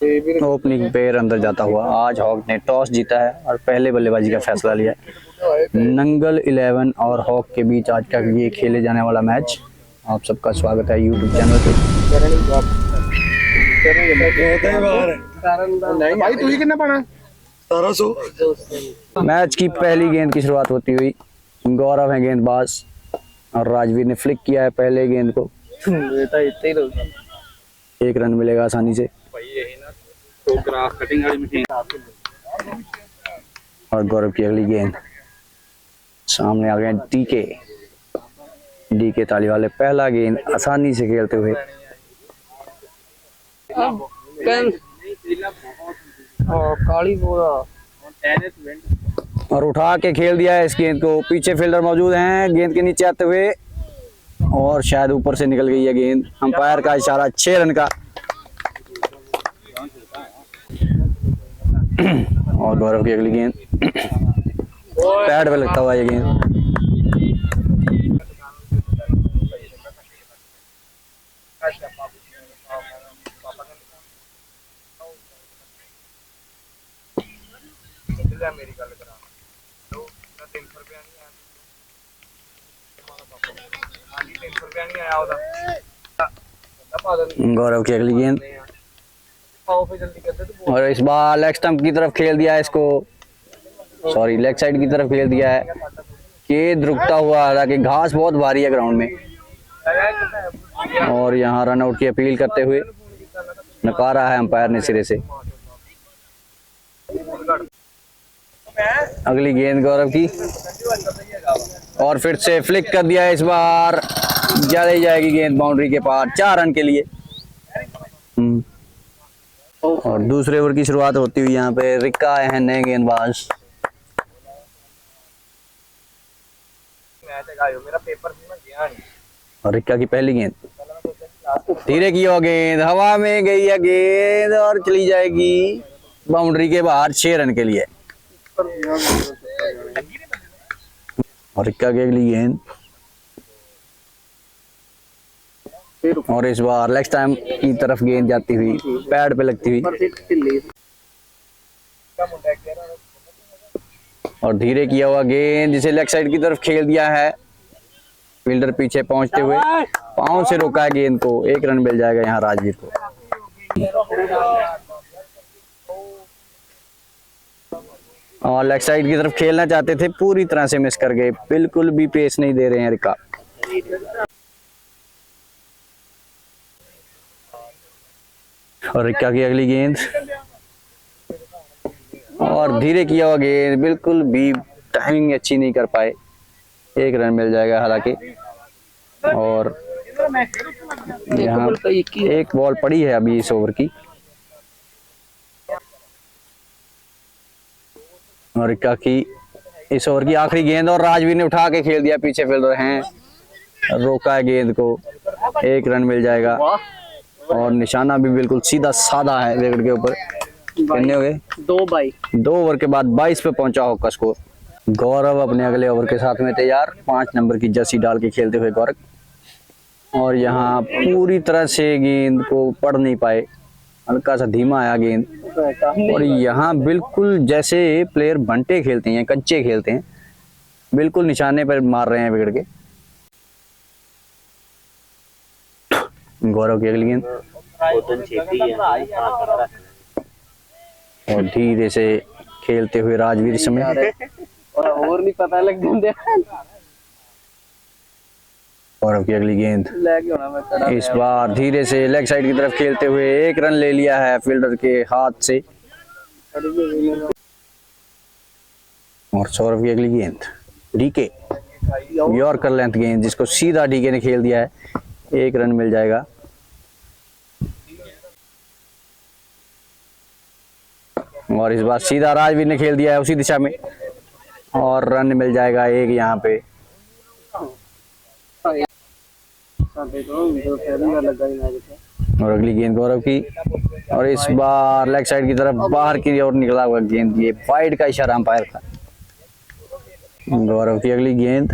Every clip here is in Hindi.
ओपनिंग पेयर अंदर जाता हुआ आज हॉक ने टॉस जीता है और पहले बल्लेबाजी का फैसला लिया है। नंगल 11 और हॉक के बीच आज का ये खेले जाने वाला मैच। आप सबका स्वागत है यूट्यूब चैनल पे। भाई तू ही कितना पाना 1700। मैच की पहली गेंद की शुरुआत होती हुई गौरव है गेंदबाज और राजवीर ने फ्लिक किया है पहले गेंद को। एक रन मिलेगा आसानी से। और गौरव की अगली गेंद सामने आ गए डीके ताली वाले। पहला गेंद आसानी से खेलते हुए और उठा के खेल दिया है इस गेंद को। पीछे फील्डर मौजूद हैं गेंद के नीचे आते हुए और शायद ऊपर से निकल गई है गेंद। अंपायर का इशारा 6 रन का। और गौरव की अगली गेंद पैड पे लगता हुआ ये गेंद। गौरव की अगली गेंद और इस बार लेग स्टंप की तरफ खेल दिया है इसको। सॉरी, लेग साइड की तरफ खेल दिया है। गेंद रुकता हुआ, हालांकि घास बहुत भारी है ग्राउंड में। और यहाँ रन आउट की अपील करते हुए नकारा है अंपायर ने सिरे से। अगली गेंद गौरव की और फिर से फ्लिक कर दिया है। इस बार ज्यादा ही जाएगी गेंद बाउंड्री के पार 4 रन के लिए। और दूसरे ओवर की शुरुआत होती हुई यहाँ पे रिक्का आए हैं नए गेंदबाज। और रिक्का की पहली गेंद धीरे की हो गेंद, हवा में गई है गेंद और चली जाएगी बाउंड्री के बाहर 6 रन के लिए। और रिक्का की अगली गेंद और इस बार लेग स्टंप की तरफ गेंद जाती हुई पैड पे लगती हुई और धीरे किया हुआ गेंद जिसे लेग साइड की तरफ खेल दिया है। फील्डर पीछे पहुंचते हुए पांव से रोका है गेंद को। 1 रन मिल जाएगा यहाँ राजवीर को। और लेग साइड की तरफ खेलना चाहते थे, पूरी तरह से मिस कर गए। बिल्कुल भी पेस नहीं दे रहे हैं रिक्का। और रिक्का की अगली गेंद और धीरे किया हुआ गेंद, बिल्कुल भी टाइमिंग अच्छी नहीं कर पाए। 1 रन मिल जाएगा हालांकि। और यहाँ एक बॉल पड़ी है अभी इस ओवर की। और रिक्का की इस ओवर की आखिरी गेंद और राजवीर ने उठा के खेल दिया। पीछे फील्डर हैं, रोका है गेंद को। 1 रन मिल जाएगा और निशाना भी बिल्कुल सीधा साधा है विकेट के ऊपर। कितने हो गए? 2 ओवर के बाद 22 पे पहुंचा हॉक का स्कोर। गौरव अपने अगले ओवर के साथ में तैयार। 5 नंबर की जर्सी डाल के खेलते हुए गौरव। और यहाँ पूरी तरह से गेंद को पढ़ नहीं पाए, हल्का सा धीमा आया गेंद। और यहाँ बिल्कुल जैसे प्लेयर बंटे खेलते हैं, कच्चे खेलते हैं, बिल्कुल निशाने पर मार रहे हैं विकेट के। गौरव की अगली गेंद और धीरे से खेलते हुए राजवीर समय और नहीं पता लग गया। गौरव की अगली गेंद इस बार धीरे से लेग साइड की तरफ खेलते हुए 1 रन ले लिया है फील्डर के हाथ से। और सौरभ की अगली गेंद डीके यॉर्कर लेंथ गेंद जिसको सीधा डीके ने खेल दिया है। 1 रन मिल जाएगा। और इस बार सीधा राजवीर ने खेल दिया है उसी दिशा में और रन मिल जाएगा 1 यहाँ पे। और अगली गेंद गौरव की और इस बार लेग साइड की तरफ बाहर की ओर निकला हुआ गेंद। ये वाइड का इशारा अंपायर था। गौरव की अगली गेंद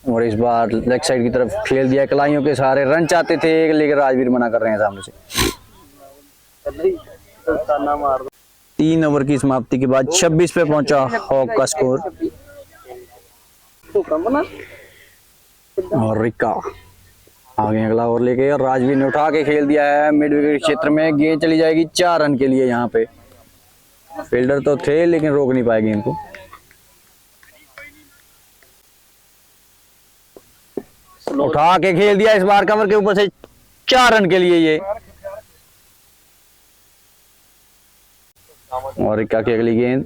और इस बार लेग साइड की तरफ खेल दिया, कलाइयों के सहारे रन चाहते थे लेकिन राजवीर मना कर रहे हैं सामने से। 3 ओवर की समाप्ति के बाद 26 पे पहुंचा हॉक का स्कोर। और रिक्का आगे अगला ओवर लेके, और राजवीर ने उठा के खेल दिया है मिड विकेट क्षेत्र में। गेंद चली जाएगी 4 रन के लिए। यहाँ पे फील्डर तो थे लेकिन रोक नहीं पाए गेंद को। उठा के खेल दिया इस बार कवर के ऊपर से 4 रन के लिए ये। और रिक्का की अगली गेंद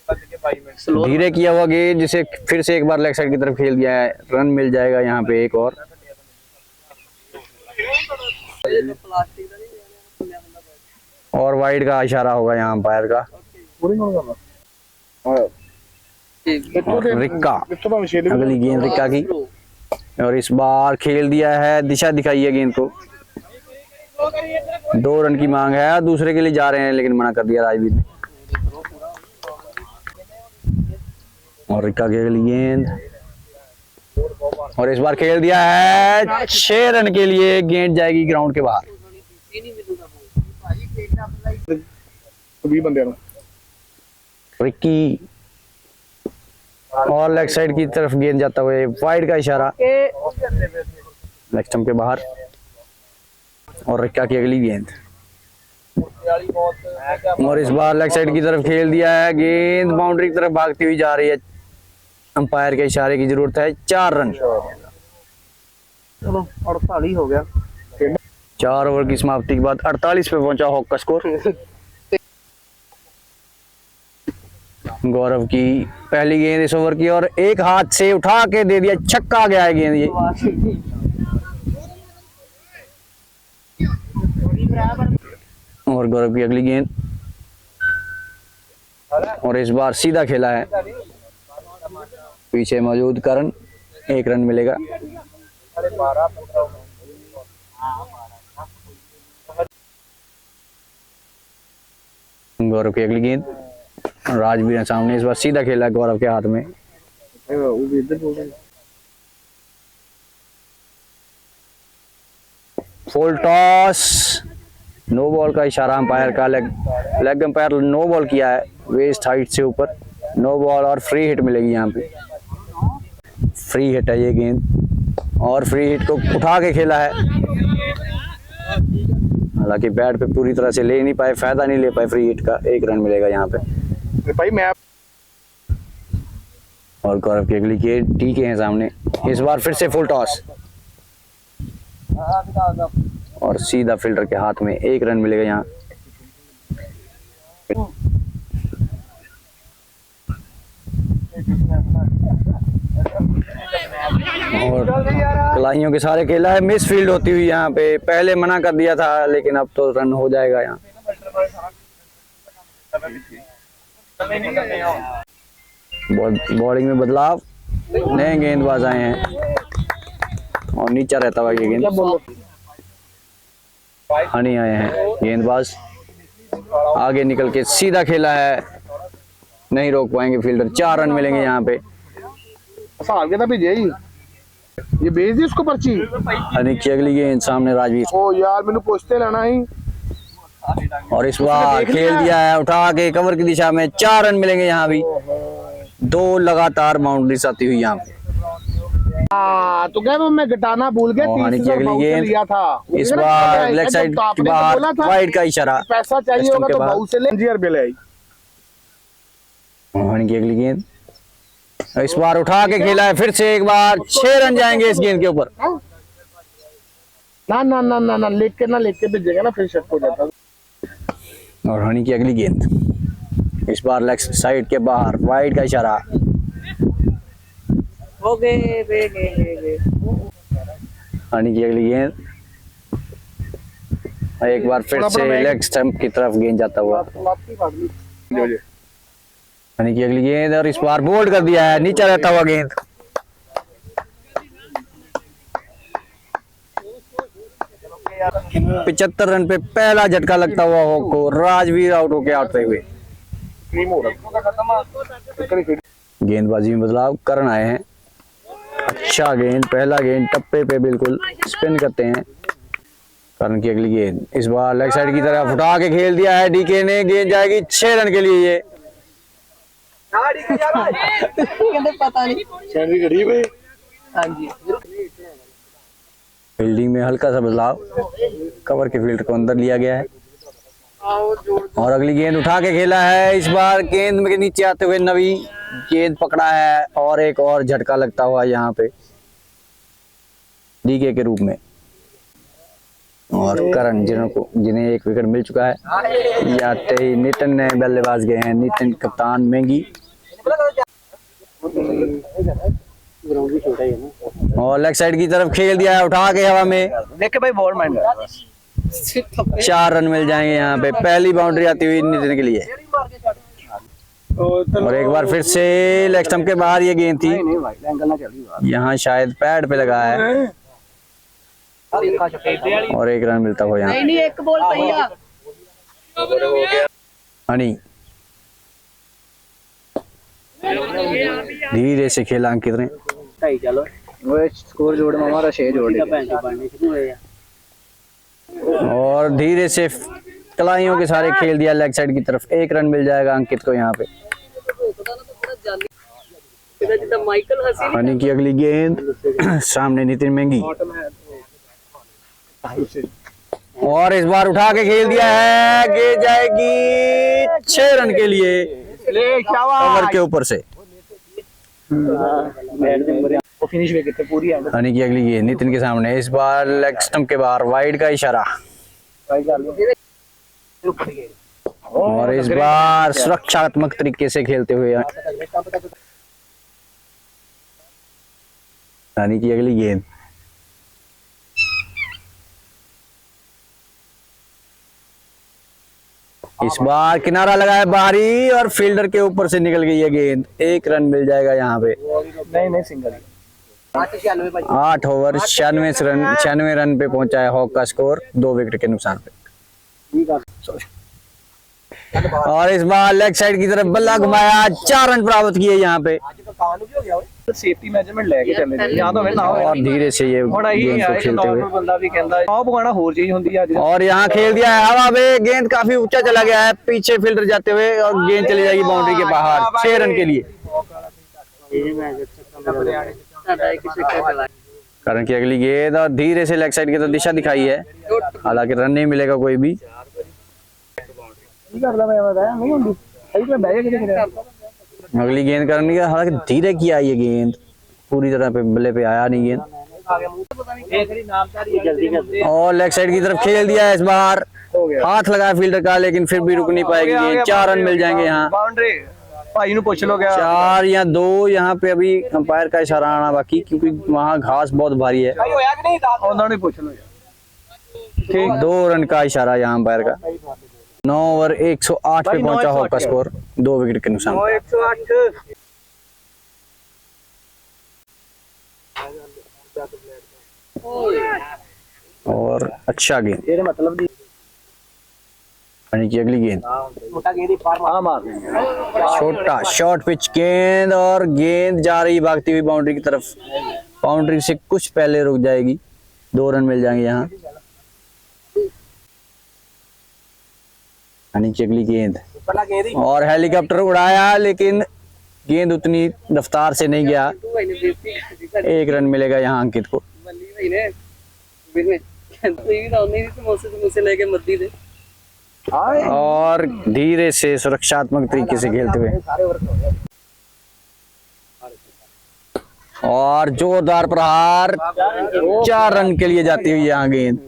धीरे किया हुआ गेंद, जिसे फिर से एक बार लेग साइड की तरफ खेल दिया है। रन मिल जाएगा यहाँ पे एक और वाइड का इशारा होगा यहाँ अंपायर का। रिक्का अगली गेंद रिक्का की, और इस बार खेल दिया है, दिशा दिखाई है गेंद को। 2 रन की मांग है, दूसरे के लिए जा रहे हैं लेकिन मना कर दिया राजवीर ने। और रिक्का की अगली गेंद, और इस बार खेल दिया है 6 रन के लिए। गेंद जाएगी ग्राउंड के बाहर। रिक्की और लेग साइड की तरफ गेंद जाता हुआ वाइड का इशारा, लेग स्टंप के बाहर। और रिक्का की अगली गेंद, और इस बार लेग साइड की तरफ खेल दिया है। गेंद बाउंड्री की तरफ भागती हुई जा रही है। अंपायर के इशारे की जरूरत है। 4 रन। चलो 48 हो गया। 4 ओवर की समाप्ति के बाद 48 पे पहुंचा हॉक का स्कोर। गौरव की पहली गेंद इस ओवर की, और एक हाथ से उठा के दे दिया, छक्का गया है गेंद ये। और गौरव की अगली गेंद, और इस बार सीधा खेला है। पीछे मौजूद करण, 1 रन मिलेगा। गौरव की अगली गेंद, राजवीर ने सामने इस बार सीधा खेला है गौरव के हाथ में। फुल टॉस, नो बॉल का इशारा अंपायर का। लेग अंपायर नो बॉल किया है, वेस्ट हाइट से ऊपर नो बॉल, और फ्री हिट मिलेगी यहाँ पे। फ्री हिट है ये गेंद, और फ्री हिट को उठा के खेला है। हालांकि बैट पे पूरी तरह से ले नहीं पाए, फायदा नहीं ले पाए फ्री हिट का। 1 रन मिलेगा यहाँ पे भाई। मैं और गौरव की अगली गेंद टीके हैं सामने, इस बार फिर से फुल टॉस, और सीधा फील्डर के हाथ में। 1 रन मिलेगा यहाँ। और कलाइयों के सारे खेला है, मिस फील्ड होती हुई यहाँ पे। पहले मना कर दिया था लेकिन अब तो रन हो जाएगा यहाँ। बॉलिंग में बदलाव, नए गेंदबाज आए हैं, और नीचा रहता हुआ ये गेंद। हनी आए हैं गेंदबाज, आगे निकल के सीधा खेला है, नहीं रोक पाएंगे फील्डर। 4 रन मिलेंगे यहाँ पे। ये भेज दी उसको पर्ची। हनी की अगली गेंद, सामने राजवीर। ओ यार मैंने पूछते लेना ही। और इस बार खेल दिया है उठा के कवर की दिशा में। 4 रन मिलेंगे यहाँ भी। 2 लगातार बाउंड्रीज आती हुई यहाँ पे। तो क्या मैं घटाना भूल गया। हनी की अगली गेंद, लिया था इस बार लेग साइड के बाहर वाइड का इशारा। पैसा चाहिए होगा तो बहुत से ले। हनी की अगली गेंद, इस बार उठा के खेला है फिर से। एक बार 6 रन जाएंगे इस गेंद के ऊपर। ना ना ना ना ना लेके भेजेगा ना, फिर शक हो जाता। और हनी की अगली गेंद, इस बार लेग साइड के बाहर वाइड का इशारा। हनी की अगली गेंद, एक बार फिर से लेग स्टंप की तरफ गेंद जाता हुआ। हनी की अगली गेंद, और इस बार बोल्ड कर दिया है, नीचा रहता हुआ गेंद। पिछहत्तर रन पे पहला झटका लगता हुआ हॉक को। राजवीर आउट होके आते हुए। गेंदबाजी में बदलाव, करण आए हैं अच्छा गेंद, पहला गेंद टप्पे पे बिल्कुल स्पिन करते हैं। करण की अगली गेंद, इस बार लेग साइड की तरफ उठा के खेल दिया है डीके ने, गेंद जाएगी 6 रन के लिए। ये पता नहीं। फील्डिंग में हल्का सा बदलाव, कवर के फील्ड को अंदर लिया गया है और अगली गेंद उठा के खेला है। इस बार गेंद के नीचे आते हुए नवी गेंद पकड़ा है और एक और झटका लगता हुआ यहाँ पे डीके के रूप में। और करण जिन्हें एक विकेट मिल चुका है, जाते ही नितिन ने बल्लेबाज गए हैं, नितिन कप्तान मेंगी। और लेग साइड की तरफ खेल दिया है उठा के हवा में, देखे भाई बॉल माइंड 4 रन मिल जाएंगे यहाँ पे। पहली बाउंड्री आती हुई नितिन के लिए और एक बार फिर से लेग स्टंप के बाहर ये गेंद थी, यहाँ शायद पैड पे लगा है और 1 रन मिलता हुआ यहाँ। नहीं एक बॉल भैया हनी धीरे से खेला अंकित ने चलो वो स्कोर जोड़ में हमारा 6 जोड़ और धीरे से कलाइयों के सारे खेल दिया लेग साइड की तरफ। 1 रन मिल जाएगा अंकित को यहाँ पे। हनी की अगली गेंद, सामने नितिन मेंगी और इस बार उठा के खेल दिया है, गेंद जाएगी 6 रन के लिए कवर के ऊपर से। फिनिश विकेट थे पूरी एंड हनी की अगली गेंद नितिन के सामने, इस बार लेग स्टंप के बाहर वाइड का इशारा और इस बार सुरक्षात्मक तरीके से खेलते हुए हनी की अगली गेंद, इस बार किनारा लगा है बाहरी और फील्डर के ऊपर से निकल गई है गेंद। 1 रन मिल जाएगा यहाँ पे। नहीं सिंगल 8 ओवर 96 रन पे पहुंचा है हॉक का स्कोर 2 विकेट के नुकसान पे। और इस बार लेग साइड की तरफ बल्ला घुमाया, 4 रन प्राप्त किए यहाँ पे सेफ्टी मेजरमेंट लेके चलने दे या तो ना और धीरे से ये गेंद को खेलते हुए बंदा भी कहता है आप गाना होर चीज होंदी है और यहाँ खेल दिया है हवा में, गेंद काफी ऊंचा चला गया है, पीछे फील्डर जाते हुए और गेंद चली जाएगी बाउंड्री के बाहर 6 रन के लिए। करण की अगली गेंद और धीरे से लेग साइड की तरफ दिशा दिखाई है, हालांकि रन नहीं मिलेगा कोई भी। अगली गेंद करनी है, हालांकि धीरे किया ये गेंद, पूरी तरह पे बल्ले पे आया नहीं गेंद और लेग साइड की तरफ खेल दिया है। इस बार हाथ लगा फील्डर का लेकिन फिर भी रुक नहीं पाएगी गेंद। 4 रन मिल जाएंगे यहाँ। भाई नु पूछ लो क्या 4 या 2 यहाँ पे अभी अंपायर का इशारा आना बाकी, क्योंकि वहाँ घास बहुत भारी है। 2 रन का इशारा यहाँ अंपायर का। 9 ओवर 108 पे पहुंचा हॉक का स्कोर 2 विकेट के नुकसान। और अच्छा गेंद मतलब हनी की अगली गेंद, छोटा शॉर्ट पिच गेंद और गेंद जा रही भागती हुई बाउंड्री की तरफ, बाउंड्री से कुछ पहले रुक जाएगी। 2 रन मिल जाएंगे यहाँ। हनी की अगली गेंद और हेलीकॉप्टर उड़ाया लेकिन गेंद उतनी रफ्तार से नहीं गया। 1 रन मिलेगा यहाँ अंकित को। और धीरे से सुरक्षात्मक तरीके से खेलते हुए और जोरदार प्रहार, 4 रन के लिए जाती हुई यहाँ गेंद।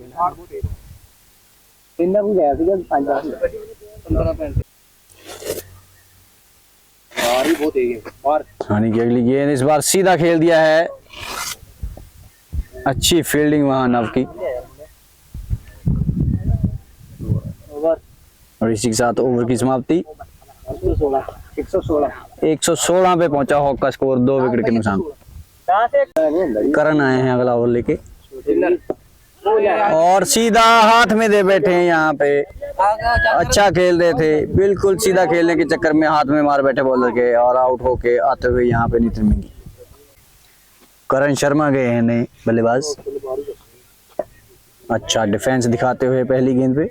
हनी की अगली गेंद, इस बार सीधा खेल दिया है, अच्छी फील्डिंग वहां नव की और इसी के साथ ओवर की समाप्ति। 116 पे पहुंचा हॉक का स्कोर 2 विकेट के नुकसान। करण आए हैं अगला ओवर लेके और सीधा हाथ में दे बैठे हैं यहाँ पे। अच्छा खेल रहे थे, बिल्कुल सीधा खेलने के चक्कर में हाथ में मार बैठे बॉलर के और आउट होके आते हुए यहाँ पे नितिन मेंगी। करण शर्मा गए हैं नए बल्लेबाज। अच्छा डिफेंस दिखाते हुए पहली गेंद पे,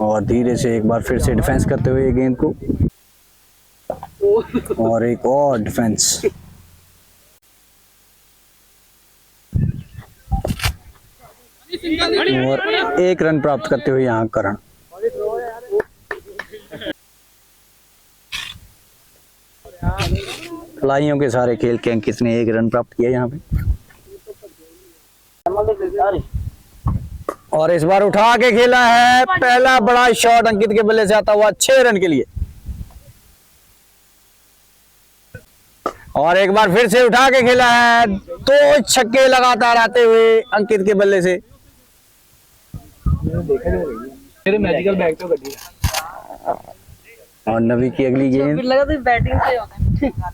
और धीरे से एक बार फिर से डिफेंस करते हुए गेंद को, और एक और डिफेंस। और एक रन प्राप्त करते हुए यहाँ करण। खिलाड़ियों के सारे खेल के अंकित ने एक रन प्राप्त किया यहाँ पे, और इस बार उठा के खेला है पहला बड़ा शॉट अंकित के बल्ले से आता हुआ 6 रन के लिए, और एक बार फिर से उठा के खेला है 2 छक्के लगातार आते हुए अंकित के बल्ले से। मेरे मैजिकल बैग तो गड्डी और नवी की अगली गेंद, लगा तो बैटिंग से होता है।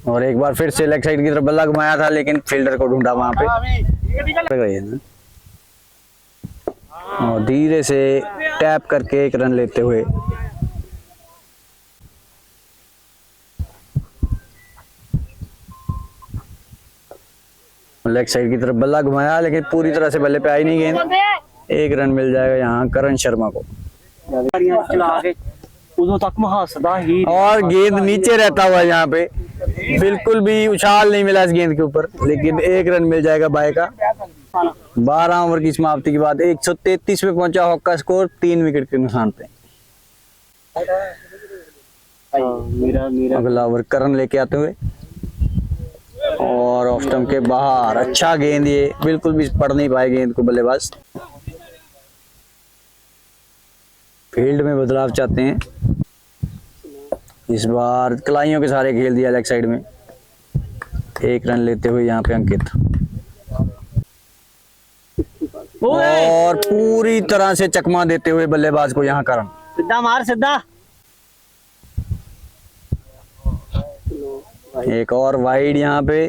और एक बार फिर से लेग साइड की तरफ बल्ला घुमाया था, लेकिन फील्डर को ढूंढा वहां पे। और धीरे से टैप करके एक रन लेते हुए लेग साइड की तरफ बल्ला घुमाया, लेकिन पूरी तरह से बल्ले पे आई नहीं गेंद। एक रन मिल जाएगा यहाँ करण शर्मा को। चला के उदों तक मैं हंसदा ही, और गेंद नीचे रहता हुआ यहाँ पे, बिल्कुल भी उछाल नहीं मिला इस गेंद के ऊपर, लेकिन एक रन मिल जाएगा बाय का। 12 ओवर की समाप्ति के बाद 133 पे पहुंचा हॉक का स्कोर 3 विकेट के नुकसान पे। अगला ओवर करण लेके आते हुए, और ऑफ स्टंप के बाहर। अच्छा गेंद, ये बिल्कुल भी पड़ नहीं पाए गेंद को बल्लेबाज। फील्ड में बदलाव चाहते हैं, इस बार कलाइयों के सारे खेल दिया लेग साइड में। एक रन लेते हुए यहाँ पे अंकित, और पूरी तरह से चकमा देते हुए बल्लेबाज को यहाँ करण। सीधा मार सीधा। एक और वाइड यहाँ पे,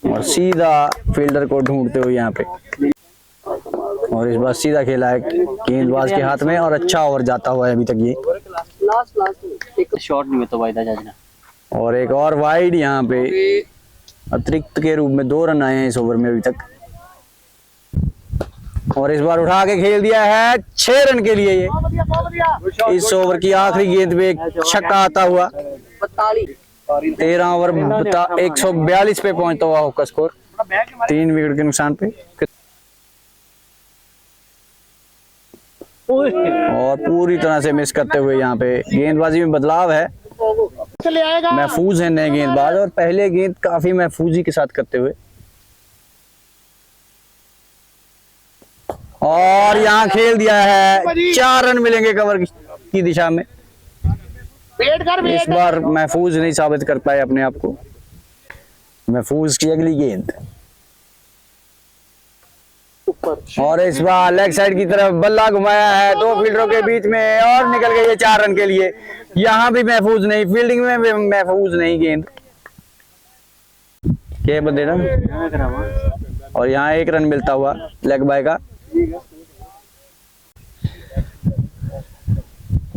और सीधा फील्डर को ढूंढते हुए यहाँ पे, और इस बार सीधा खेला है गेंदबाज के हाथ में, और अच्छा ओवर जाता हुआ है अभी तक ये। लास्ट एक शॉट नहीं तो वायदा जज ने। और एक और वाइड यहाँ पे, अतिरिक्त के रूप में 2 रन आए हैं इस ओवर में अभी तक। और इस बार उठा के खेल दिया है 6 रन के लिए ये। इस ओवर की आखिरी गेंद पे एक छक्का आता हुआ। 13 ओवर 142 पे पहुंचता हुआ हॉक का स्कोर 3 विकेट के नुकसान पे। और पूरी तरह से मिस करते हुए यहाँ पे गेंदबाजी में बदलाव है, महफूज है नए गेंदबाज, और पहले गेंद काफी महफूजी के साथ करते हुए। और यहाँ खेल दिया है 4 रन मिलेंगे कवर की दिशा में। इस बार महफूज नहीं साबित कर पाए अपने आप को। महफूज की अगली गेंद, और इस बार लेग साइड की तरफ बल्ला घुमाया है 2 फील्डरों के बीच में, और निकल गई है 4 रन के लिए। यहाँ भी महफूज नहीं, फील्डिंग में भी महफूज नहीं गेंद के बंदे ना। और यहाँ 1 रन मिलता हुआ लेग बाय का।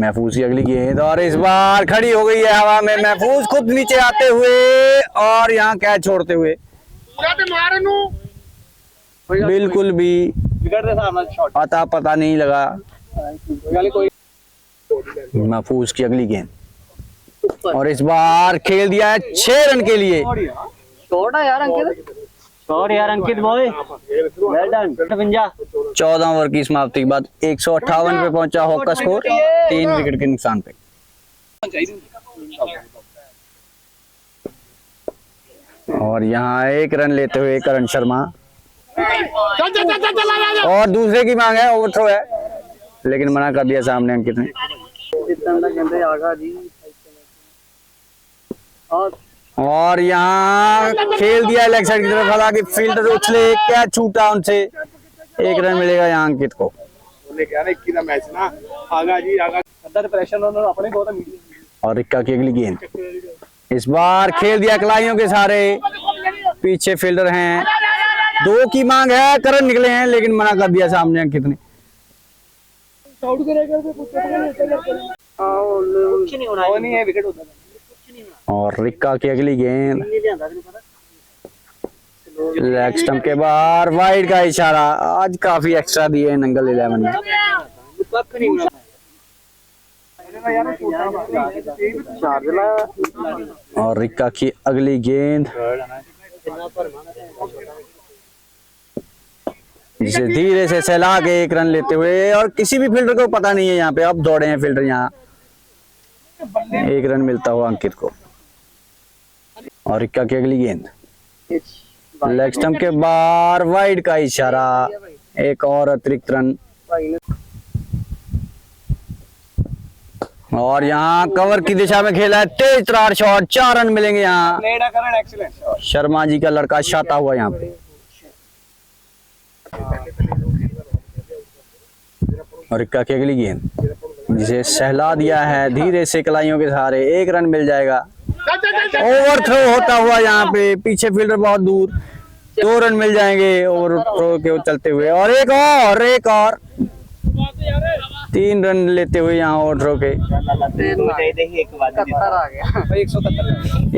महफूज की अगली गेंद, और इस बार खड़ी हो गई है हवा में, महफूज खुद नीचे आते हुए और यहाँ कैच छोड़ते हुए। बिल्कुल भी अता पता नहीं लगा। महफूज की अगली गेंद, और इस बार खेल दिया है 6 रन के लिए। शॉट है यार अंकित, शॉट यार अंकित बॉय, वेल डन। 14 ओवर की समाप्ति के बाद 158 पे पहुंचा हॉक का स्कोर 3 विकेट के नुकसान पे। और यहाँ 1 रन लेते हुए करण शर्मा, और दूसरे की मांग है, ओवरथ्रो है, लेकिन मना कर दिया सामने अंकित ने। और यहाँ खेल दिया लेग साइड की तरफ, हालांकि फील्डर उछले, कैच छूटा उनसे। 1 रन मिलेगा यहाँ अंकित को। और इक्का की अगली गेंद, इस बार खेल दिया कलाइयों के सारे, पीछे फील्डर हैं, 2 की मांग है, करण निकले हैं, लेकिन मना कर दिया सामने अंकित ने। कुछ नहीं होना वो नहीं है विकेट होता और रिक्का की अगली गेंद नहीं लियांदा तैनूं पता लेग स्टंप के बाहर वाइड का इशारा। आज काफी एक्स्ट्रा दिए हैं नंगल 11 ने। कख नहीं होना और रिक्का की अगली गेंद जिसे धीरे से सहला के एक रन लेते हुए, और किसी भी फील्डर को पता नहीं है यहाँ पे, अब दौड़े हैं फील्डर यहाँ। एक रन मिलता हुआ अंकित को। और रिक्का की अगली गेंद लेग स्टंप के बाहर वाइड का इशारा, एक और अतिरिक्त रन। और यहाँ कवर की दिशा में खेला है तेज तरार शॉट, 4 रन मिलेंगे यहाँ। एक्सीलेंट शर्मा जी का लड़का शाता हुआ यहाँ पे। और रिक्का की अगली गेंद जिसे सहला दिया है धीरे से कलाइयों के सहारे, 1 रन मिल जाएगा। ओवर थ्रो होता हुआ यहाँ पे, पीछे फील्डर बहुत दूर, 2 रन मिल जाएंगे ओवर थ्रो के चलते हुए। और एक और 3 रन लेते हुए यहाँ ओवर थ्रो के।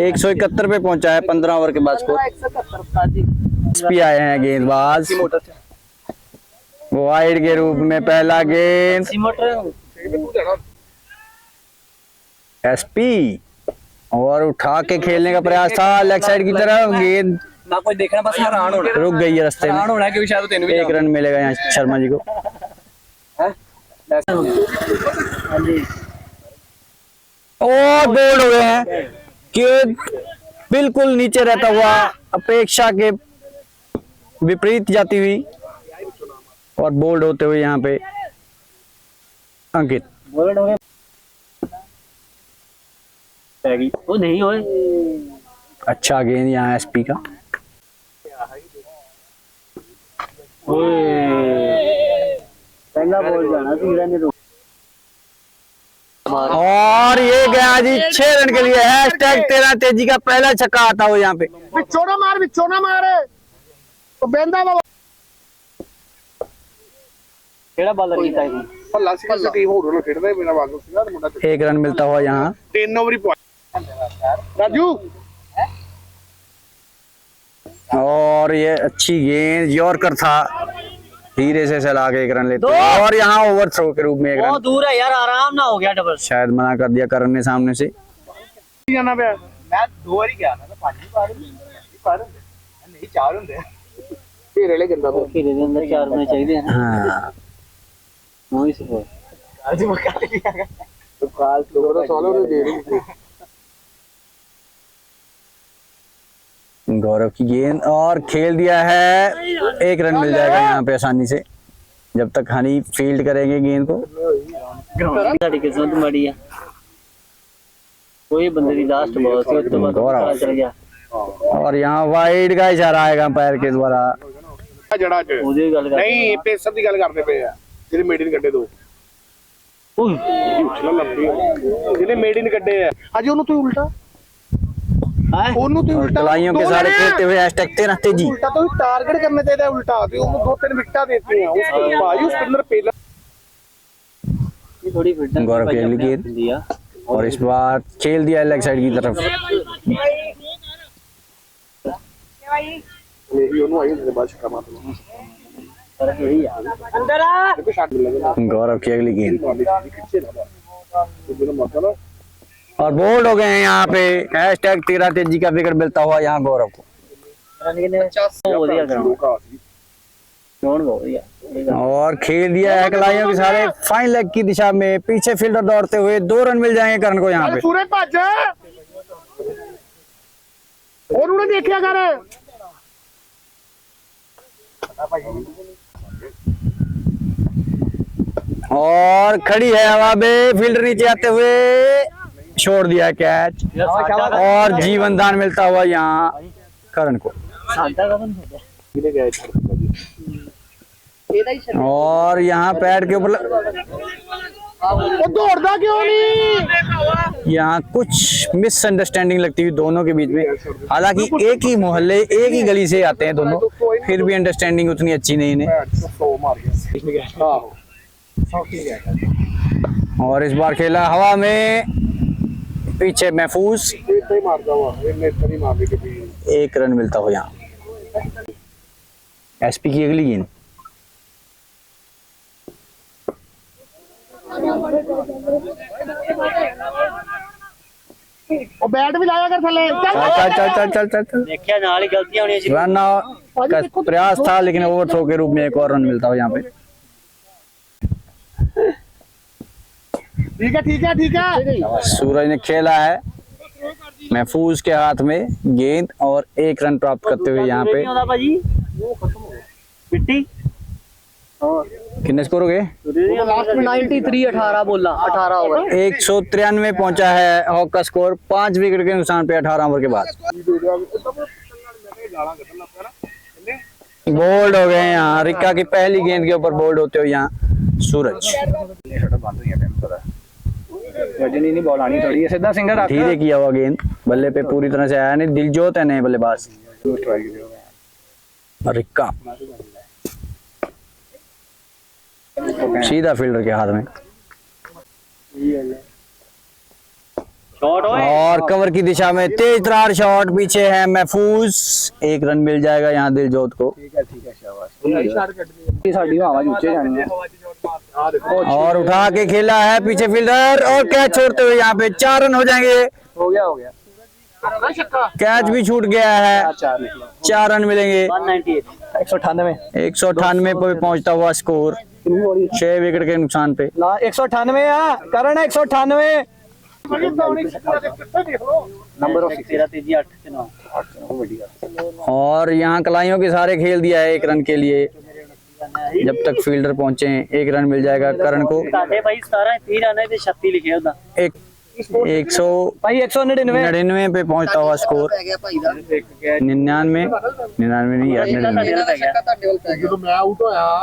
171 पे पहुंचा है 15 ओवर के बाद स्कोर। एसपी आए हैं गेंदबाज वाइड के रूप में। पहला गेंद एसपी और उठा के खेलने का प्रयास था लेग साइड की तरफ। गेंद ना कोई देखना, बस हैरान होना, रुक गई है रास्ते में। हैरान होना क्योंकि शायद तेन भी 1 रन मिलेगा यहाँ शर्मा जी को। और बोल्ड हो गए हैं कि बिल्कुल नीचे रहता हुआ, अपेक्षा के विपरीत जाती हुई, और बोल्ड होते हुए यहाँ पे अंकित। वो नहीं होए। अच्छा गेंद यहाँ एसपी का। पहला बॉल जाना थी, और ये गया जी 6 रन के लिए। हैशटैग 13 तेजी का पहला छक्का आता हो यहाँ पे। बिचोना मार तो बेंदा बाबा केड़ा बॉलर कीता है भल्ला सी टीम होर ना खेडदा मेरा वांगू सीगा ते मुंडा 1 रन मिलता हुआ यहाँ। 3 ओवर ही राजू। और ये अच्छी गेंद यॉर्कर था, धीरे से चला के 1 रन लेते हैं। और यहाँ ओवर थ्रो के रूप में 1 रन। बहुत दूर है यार, आराम ना हो गया डबल। शायद मना कर दिया करण ने सामने से। जाना पे मैं 2 बार ही गया ना, 5 बार नहीं 4 ਹੁੰਦੇ फिर ले गंदा तो खेले दे अंदर 4 होने चाहिए हैं। हाँ वही से बोल आज मैं काल लिया तो काल तो सोलो ने दे रही। गौरव की गेंद और खेल दिया है, 1 रन मिल जाएगा यहाँ पे आसानी से, जब तक हनी फील्ड करेंगे गेंद को। साडी किस्मत माड़ी है, कोई बंदे दी लास्ट बॉल से तो बाद गौरव। चल गया। और यहाँ वाइड का इशारा आएगा अंपायर के द्वारा। जड़ा च ਉਹਦੀ ਗੱਲ ਕਰ नहीं पेसर ਦੀ ਗੱਲ ਕਰਦੇ ਪਏ ਆ ਜਿਹੜੇ ਮੇਡ ਇਨ ਕੱਢੇ ਦੋ। ਓਏ ਉਛਲਾ ਲੱਭੀ ਜਿਹਨੇ ਮੇਡ ਇਨ ਕੱਢੇ ਆ ਅੱਜ ਉਹਨੂੰ ਤੂੰ ਉਲਟਾ हां ਉਹਨੂੰ ਤੂੰ और उल्टा कलाइयों के सारे खेलते हुए हैशटैग 13 तेजी। उल्टा तो टारगेट करने चाहिए उल्टा ਤੇ ਉਹਨੂੰ 2-3 विकेटा देती हैं उसको भाई उस स्पिनर पहला ये थोड़ी फिटनेस गौरव की अगली गेंद। दिया और इस बार खेल दिया लेग साइड की तरफ। यही ਉਹਨੂੰ ਆਈ ਹੁੰਦੇ ਬਾਅਦ ਛੱਕਾ ਮਾਰ ਦੋ फर्क यही है अंदर आ देखो शॉट मिलेगा गौरव की अगली गेंद खींचे ना तो बिना मारता ना और बोल्ड हो गए हैं यहाँ पे। हैशटैग 13 तेजी का विकेट मिलता हुआ यहाँ गौरव को। रन के ने ਵਧੀਆ ग्राउंड का सी ग्राउंड बहुत ਵਧੀਆ और खेल दिया है कलाइयों के सारे फाइन लेग की दिशा में। पीछे फील्डर दौड़ते हुए 2 रन मिल जाएंगे करण को यहाँ पे। सूरज भज और उन्हें देखिया कर और खड़ी है हवा में, फील्डर नीचे आते हुए छोड़ दिया कैच। और जीवन दान मिलता हुआ यहाँ करण को। सादा का बन हो किने गए और यहाँ पैड के ऊपर वो दौड़दा क्यों नहीं यहाँ कुछ मिसअंडरस्टैंडिंग लगती हुई दोनों के बीच में। हालांकि एक ही मोहल्ले एक ही गली से आते हैं दोनों, फिर भी अंडरस्टैंडिंग उतनी अच्छी नहीं है। 100 मार गया आहो 100 की गया और इस बार खेला हवा में, पीछे महफूज, इतना ही मारता हुआ इतनी मार दी कभी। 1 रन मिलता हो यहाँ। एसपी की अगली गेंद, और बैट भी लाया कर थले चल चल चल चल चल चल। देखिए नाल ही गलतियां होनी चाहिए। रन का प्रयास था लेकिन ओवर थ्रो के रूप में 1 और रन मिलता हो यहाँ पे। ठीक है ठीक है ठीक है। सूरज ने खेला है महफूज के हाथ में गेंद और 1 रन प्राप्त करते हुए यहाँ पे। भाजी मिट्टी कितने स्कोर हो गए? लास्ट में 93 18 बोला 18 ओवर 193 पहुंचा है हॉक का स्कोर, 5 विकेट के नुकसान पे 18 ओवर के बाद। बोल्ड हो गए यहाँ, रिक्का की पहली गेंद के ऊपर बोल्ड होते हुए यहाँ सूरज। रजनी नहीं बॉल आनी थोड़ी है, सीधा सिंगर आता धीरे किया हुआ गेंद, बल्ले पे पूरी तरह से आया नहीं। दिलजोत है नए बल्लेबाज रिक्का, सीधा फील्डर के हाथ में शॉट और कवर की दिशा में तेज तरार शॉट, पीछे है महफूज। 1 रन मिल जाएगा यहाँ दिलजोत को। साड़ी हवा नीचे जानी है। और उठा के खेला है पीछे फील्डर और कैच छोड़ते हुए यहाँ पे 4 रन हो जाएंगे। हो गया कैच भी छूट गया है, 4 रन मिलेंगे। 198 198 पे पहुंचता हुआ स्कोर, 6 विकेट के नुकसान पे। 198 करण 198 नंबर ऑफ 13 तेजी 8 से 9 और यहाँ कलाइयों के सहारे खेल दिया है 1 रन के लिए। जब तक फील्डर पहुंचे 1 रन मिल जाएगा करण को। साडे भाई 17 3 रन है ते 36 लिखे होदा। 199 पे पहुंचता हुआ स्कोर। 99 नहीं यार, 99। तो मैं आउट होया।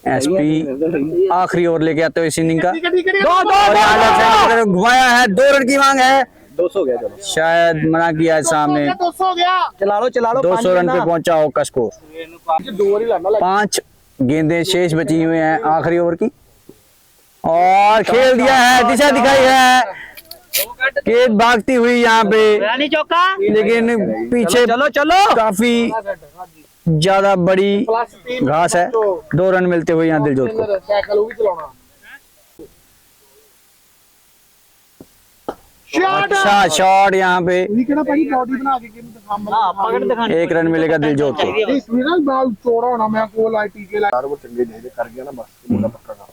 एसपी आखिरी ओवर लेके आते हुए इस इनिंग का। ठीक है ठीक है। और यहाँ लेफ्ट साइड की तरफ घुमाया है, 2 रन की मांग है। 200 गया चलो, शायद मना किया है सामने। 200 हो गया। चला लो 200 रन पे पहुंचा हॉक का स्कोर। 2 ओवर ही लाना 5 गेंदें शेष बची हुई हैं आखिरी ओवर की और खेल दिया है, दिशा दिखाई है। गेंद भागती हुई यहाँ पे, रानी चौका लेकिन पीछे चलो काफी ज्यादा बड़ी घास है। 2 रन मिलते हुए यहाँ दिलजोत को। साइकिल वो भी चलाना। शॉट अच्छा शॉट यहाँ पे, निकला भाई बॉडी बना के गेम दिखाम हां पकड़ दिखानी 1 रन मिलेगा दिलजोत को। इसमें ना बाल चौड़ा होना, मैं को लाइट टीके ला वो चंगे नहीं कर गया ना, बस मुंडा पक्का का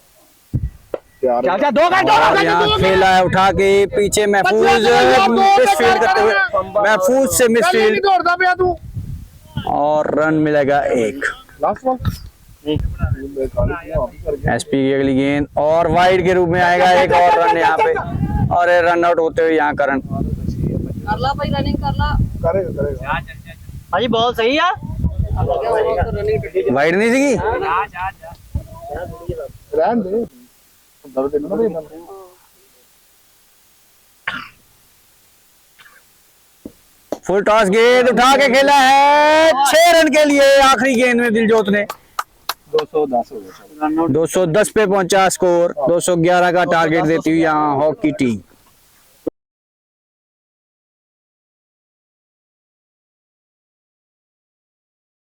यार। चाचा 2 और यहाँ खेला है उठा के पीछे महफूज मिसफील्ड करते हुए, महफूज से मिसफील्ड दौड़दा पिया तू। और रन मिलेगा 1। लास्ट बॉल एसपी की अगली गेंद और वाइड के रूप में आएगा 1 और रन यहाँ पे। और रन आउट होते हुए यहाँ करण। कर ला भाई रनिंग कर ला। करेगा भाजी बॉल सही है। वाइड नहीं सीगी। रहन दे, दर्द देना ना भाई। फुल टॉस गेंद उठा के खेला है 6 रन के लिए। आखिरी गेंद में दिलजोत ने 210 हो गया। 210 पे पहुंचा स्कोर। 211 का टारगेट देती हुई यहाँ हॉक की टीम।